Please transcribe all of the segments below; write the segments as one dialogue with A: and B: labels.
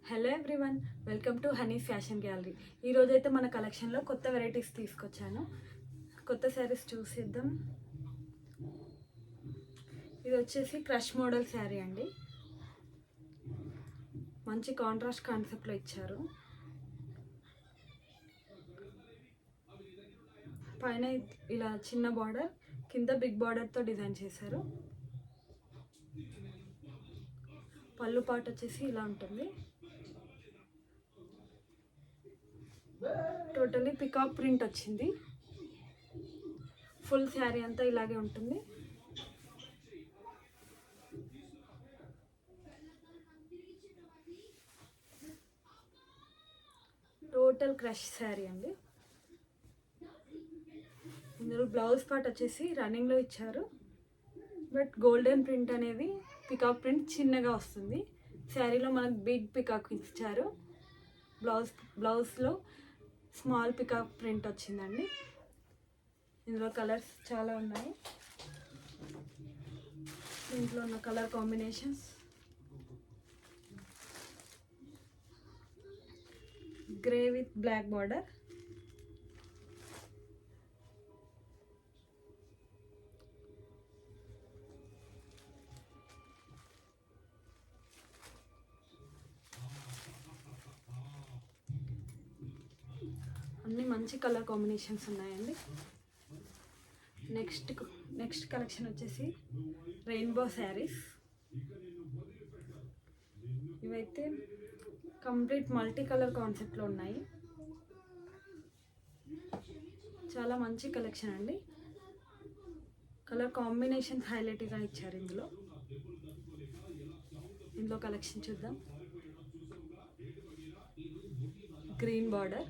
A: Hello everyone, welcome to honey fashion gallery. ఈరోజైతే మన కలెక్షన్లో కొత్త వెరైటీస్ తీసుకొచ్చాను. కొత్త శారీస్ చూసిద్దాం. ఇది వచ్చేసి క్రష్ మోడల్ శారీ అండి. మంచి కాంట్రాస్ట్ కాన్సెప్ట్లో ఇచ్చారు. పైన ఇలా చిన్న బార్డర్, కింద బిగ్ బార్డర్తో డిజైన్ చేశారు. పళ్ళు పాటు వచ్చేసి ఇలా ఉంటుంది. టోటలీ పికాక్ ప్రింట్ వచ్చింది. ఫుల్ శారీ అంతా ఇలాగే ఉంటుంది. టోటల్ క్రష్ శారీ అండి. ఇందులో బ్లౌజ్ పార్ట్ వచ్చేసి రన్నింగ్లో ఇచ్చారు, బట్ గోల్డెన్ ప్రింట్ అనేది పికాక్ ప్రింట్ చిన్నగా వస్తుంది. శారీలో మనకు బిగ్ పికాక్ ఇచ్చారు. బ్లౌజ్లో స్మాల్ పికాక్ ప్రింట్ వచ్చిందండి. ఇందులో కలర్స్ చాలా ఉన్నాయి. దీంట్లో ఉన్న colour combinations grey with black border, అన్ని మంచి కలర్ కాంబినేషన్స్ ఉన్నాయండి. నెక్స్ట్ కలెక్షన్ వచ్చేసి రెయిన్బో శారీస్. ఇవైతే కంప్లీట్ మల్టీ కలర్ కాన్సెప్ట్లో ఉన్నాయి. చాలా మంచి కలెక్షన్ అండి. కలర్ కాంబినేషన్స్ హైలైట్గా ఇచ్చారు. ఇందులో కలెక్షన్ చూద్దాం. గ్రీన్ బార్డర్,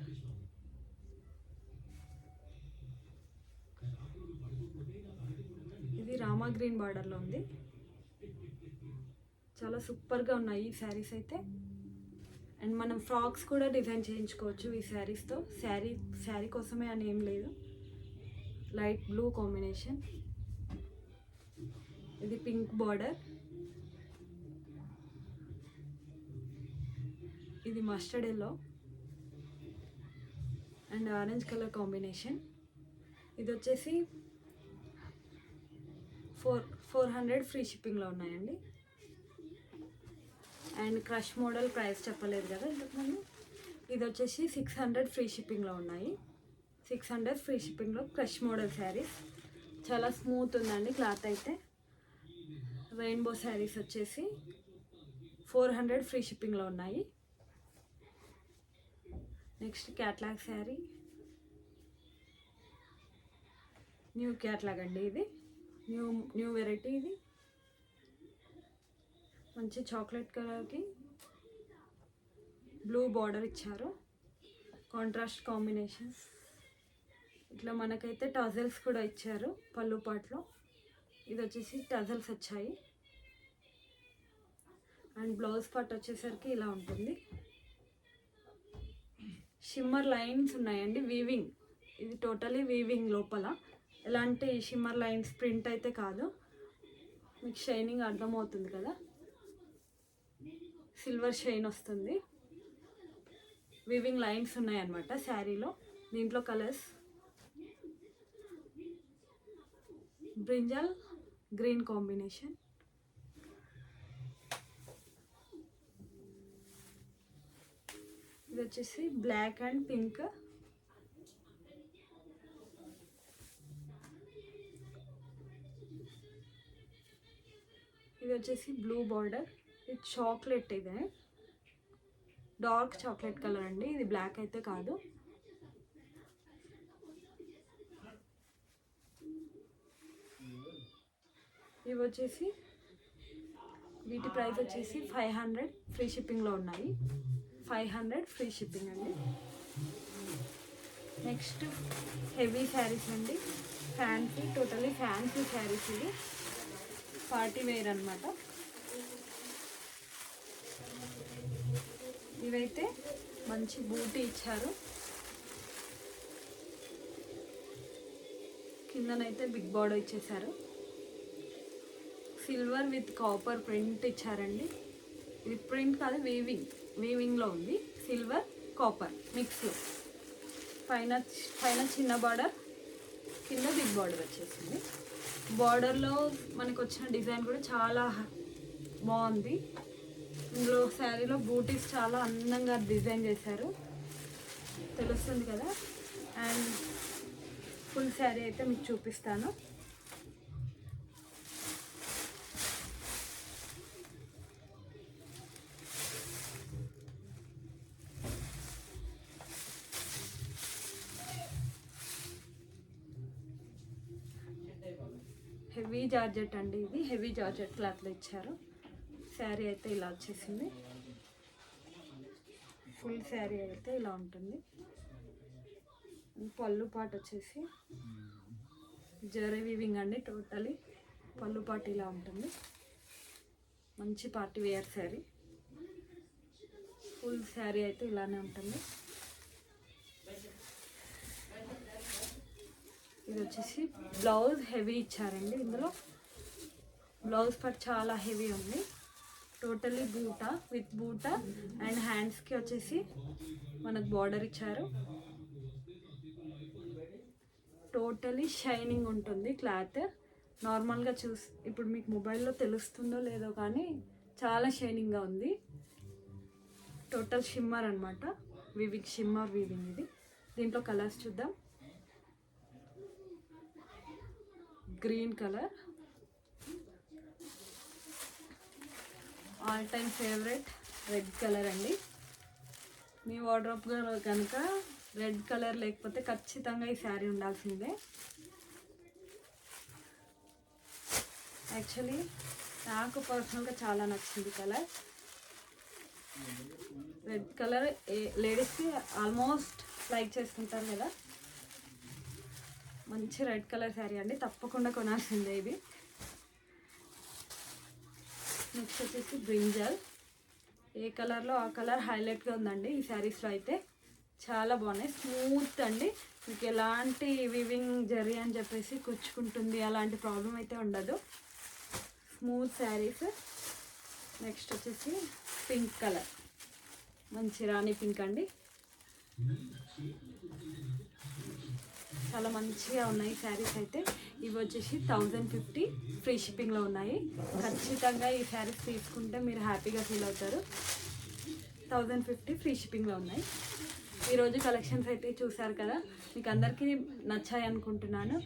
A: ఇది రామా గ్రీన్ బార్డర్లో ఉంది. చాలా సూపర్గా ఉన్నాయి ఈ శారీస్ అయితే. అండ్ మనం ఫ్రాక్స్ కూడా డిజైన్ చేయించుకోవచ్చు ఈ శారీస్తో. శారీ కోసమే అని ఏం లేదు. లైట్ బ్లూ కాంబినేషన్, ఇది పింక్ బార్డర్, ఇది mustard yellow and orange colour combination. ఇది వచ్చేసి 400 ఫ్రీ షిప్పింగ్లో ఉన్నాయండి. అండ్ క్రష్ మోడల్ ప్రైస్ చెప్పలేదు కదా ఇంతకుముందు. ఇది వచ్చేసి 600 ఫ్రీ షిప్పింగ్లో ఉన్నాయి. 600 ఫ్రీ షిప్పింగ్లో క్రష్ మోడల్ శారీస్. చాలా స్మూత్ ఉందండి క్లాత్ అయితే. రెయిన్బో శారీస్ వచ్చేసి 400 ఫ్రీ షిప్పింగ్లో ఉన్నాయి. Next catalogue sari, new catalogue అండి. ఇది న్యూ వెరైటీ. ఇది మంచి చాక్లెట్ కలర్కి బ్లూ బార్డర్ ఇచ్చారు. Contrast combinations. ఇట్లా మనకైతే టజల్స్ కూడా ఇచ్చారు పళ్ళు పాట్లో. ఇది వచ్చేసి టజల్స్ వచ్చాయి. అండ్ బ్లౌజ్ పార్ట్ వచ్చేసరికి ఇలా ఉంటుంది. షిమ్మర్ లైన్స్ ఉన్నాయండి, వీవింగ్. ఇది టోటలీ వీవింగ్. లోపల ఎలాంటి షిమ్మర్ లైన్స్ ప్రింట్ అయితే కాదు. మీకు షైనింగ్ అర్థమవుతుంది కదా, సిల్వర్ షైన్ వస్తుంది. వీవింగ్ లైన్స్ ఉన్నాయన్నమాట శారీలో. దీంట్లో కలర్స్ బ్రింజల్ గ్రీన్ కాంబినేషన్, ఇది వచ్చేసి బ్లాక్ అండ్ పింక్, ఇది వచ్చేసి బ్లూ బార్డర్. ఇది చాక్లెట్, ఇదే డార్క్ చాక్లెట్ కలర్ అండి. ఇది బ్లాక్ అయితే కాదు. ఇవి వచ్చేసి వీటి ప్రైస్ వచ్చేసి 500 ఫ్రీ షిప్పింగ్లో ఉన్నాయి. 500 ఫ్రీ షిప్పింగ్ అండి. నెక్స్ట్ హెవీ శారీస్ అండి. Fancy, totally fancy saris. ఇది పార్టీ వేర్ అనమాట. ఇవైతే మంచి బూటీ ఇచ్చారు. కిందనైతే బిగ్ బార్డర్ ఇచ్చేసారు. సిల్వర్ విత్ కాపర్ ప్రింట్ ఇచ్చారండి. ఇది ప్రింట్ కాదు, వీవింగ్. వీవింగ్లో ఉంది, సిల్వర్ కాపర్ మిక్స్లో. పైన పైన చిన్న బార్డర్, కింద బిగ్ బార్డర్ వచ్చేసింది. బార్డర్లో మనకు వచ్చిన డిజైన్ కూడా చాలా బాగుంది. ఇందులో శారీలో బూటీస్ చాలా అందంగా డిజైన్ చేశారు, తెలుస్తుంది కదా. అండ్ ఫుల్ శారీ అయితే మీకు చూపిస్తాను. హెవీ జార్జెట్ అండి, ఇది హెవీ జార్జెట్ క్లాత్లో ఇచ్చారు. శారీ అయితే ఇలా వచ్చేసింది. ఫుల్ శారీ అయితే ఇలా ఉంటుంది. పళ్ళు పాటు వచ్చేసి జరీ వీవింగ్ అండి, టోటలీ పళ్ళు పాటు ఇలా ఉంటుంది. మంచి party wear sari. Full sari అయితే ఇలానే ఉంటుంది. ఇది వచ్చేసి బ్లౌజ్ హెవీ ఇచ్చారండి. ఇందులో బ్లౌజ్ పార్ట్ చాలా హెవీ ఉంది. టోటలీ బూటా విత్ బూటా అండ్ హ్యాండ్స్కి వచ్చేసి మనకు బార్డర్ ఇచ్చారు. టోటలీ షైనింగ్ ఉంటుంది క్లాత్. నార్మల్గా ఇప్పుడు మీకు మొబైల్లో తెలుస్తుందో లేదో కానీ చాలా షైనింగ్గా ఉంది. టోటల్ షిమ్మర్ అనమాట, వీవింగ్ షిమ్మర్ వీవింగ్ ఇది. దీంట్లో కలర్స్ చూద్దాం. Green colour all time favourite, red colour అండి. మీ వార్డ్రోబ్లో కనుక రెడ్ కలర్ లేకపోతే ఖచ్చితంగా ఈ శారీ ఉండాల్సిందే. యాక్చువల్లీ నాకు పర్సనల్గా చాలా నచ్చింది కలర్. రెడ్ కలర్ లేడీస్కి ఆల్మోస్ట్ లైక్ చేసుకుంటారు కదా. మంచి రెడ్ కలర్ శారీ అండి, తప్పకుండా కొనాల్సిందే ఇది. నెక్స్ట్ వచ్చేసి బ్రింజల్. ఏ కలర్లో ఆ కలర్ హైలైట్గా ఉందండి ఈ శారీస్లో అయితే. చాలా బాగున్నాయి, స్మూత్ అండి. మీకు ఎలాంటి వీవింగ్ జరీ అని చెప్పేసి కుచ్చుకుంటుంది అలాంటి ప్రాబ్లం అయితే ఉండదు. స్మూత్ శారీస్. నెక్స్ట్ వచ్చేసి పింక్ కలర్, మంచి రాణి పింక్ అండి. చాలా మంచిగా ఉన్నాయి శారీస్ అయితే. ఇవి వచ్చేసి 1050 ఫ్రీ షిప్పింగ్లో ఉన్నాయి. ఖచ్చితంగా ఈ శారీస్ తీసుకుంటే మీరు హ్యాపీగా ఫీల్ అవుతారు. 1050 ఫ్రీ షిప్పింగ్లో ఉన్నాయి. ఈరోజు కలెక్షన్స్ అయితే చూసారు కదా, మీకు అందరికీ నచ్చాయి అనుకుంటున్నాను.